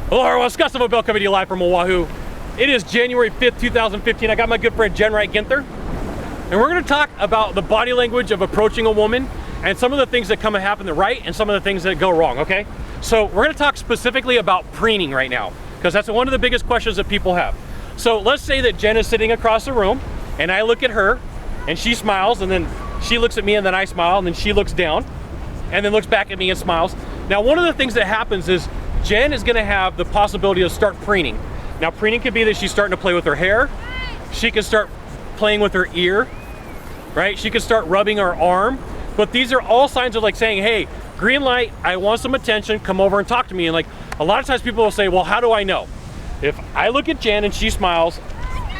Hello, it's Sylvan Bell coming to you live from Oahu. It is January 5th, 2015. I got my good friend Jen Wright Ginther, and we're going to talk about the body language of approaching a woman and some of the things that come and happen right and some of the things that go wrong, okay? So we're going to talk specifically about preening right now, because that's one of the biggest questions that people have. So let's say that Jen is sitting across the room, and I look at her, and she smiles, and then she looks at me, and then I smile, and then she looks down, and then looks back at me and smiles. Now, one of the things that happens is Jen is gonna have the possibility to start preening. Now, preening could be that she's starting to play with her hair. She can start playing with her ear, right? She can start rubbing her arm. But these are all signs of like saying, hey, green light, I want some attention, come over and talk to me. And like, a lot of times people will say, well, how do I know? If I look at Jen and she smiles,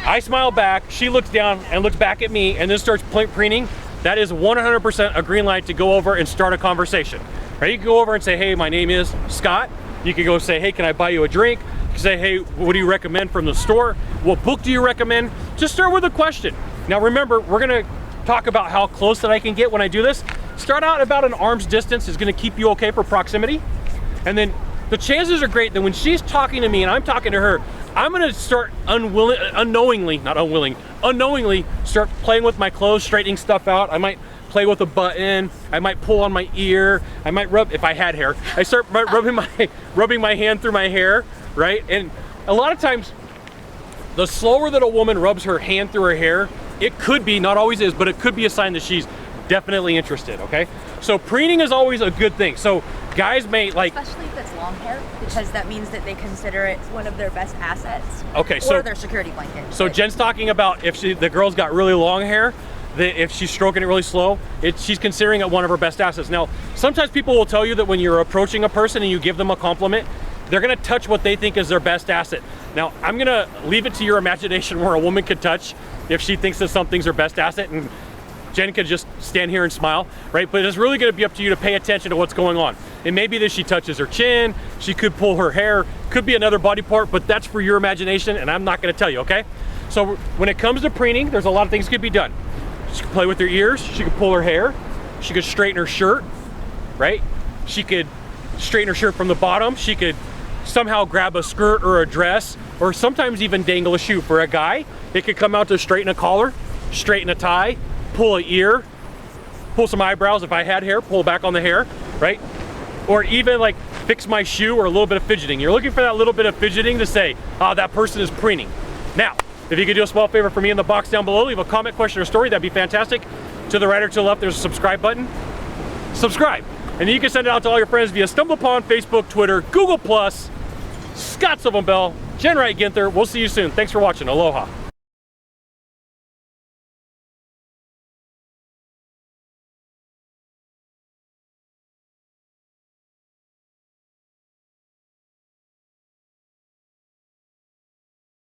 I smile back, she looks down and looks back at me and then starts preening, that is 100% a green light to go over and start a conversation. Right? You can go over and say, hey, my name is Scott. You can go say, hey, can I buy you a drink? You can say, hey, what do you recommend from the store? What book do you recommend? Just start with a question. Now remember, we're gonna talk about how close that I can get when I do this. Start out about an arm's distance is gonna keep you okay for proximity. And then the chances are great that when she's talking to me and I'm talking to her, I'm gonna start unknowingly start playing with my clothes, straightening stuff out. I might play with a button, I might pull on my ear, I might rub, if I had hair, I start rubbing my hand through my hair, right? And a lot of times, the slower that a woman rubs her hand through her hair, it could be, not always is, but it could be a sign that she's definitely interested, okay? So preening is always a good thing. So guys may like... Especially if it's long hair, because that means that they consider it one of their best assets. Okay, so... Or their security blanket. So Jen's talking about if the girl's got really long hair, that if she's stroking it really slow, she's considering it one of her best assets. Now, sometimes people will tell you that when you're approaching a person and you give them a compliment, they're gonna touch what they think is their best asset. Now, I'm gonna leave it to your imagination where a woman could touch if she thinks that something's her best asset, and Jen could just stand here and smile, right? But it's really gonna be up to you to pay attention to what's going on. It may be that she touches her chin, she could pull her hair, could be another body part, but that's for your imagination, and I'm not gonna tell you, okay? So when it comes to preening, there's a lot of things that could be done. She could play with her ears, she could pull her hair, she could straighten her shirt, right? She could straighten her shirt from the bottom, she could somehow grab a skirt or a dress, or sometimes even dangle a shoe. For a guy, it could come out to straighten a collar, straighten a tie, pull an ear, pull some eyebrows if I had hair, pull back on the hair, right? Or even like fix my shoe or a little bit of fidgeting. You're looking for that little bit of fidgeting to say, oh, that person is preening. Now, if you could do a small favor for me in the box down below, leave a comment, question, or story, that'd be fantastic. To the right or to the left, there's a subscribe button. Subscribe. And then you can send it out to all your friends via StumbleUpon, Facebook, Twitter, Google+. Scott Sylvan Bell, Jen Wright Ginther. We'll see you soon. Thanks for watching. Aloha.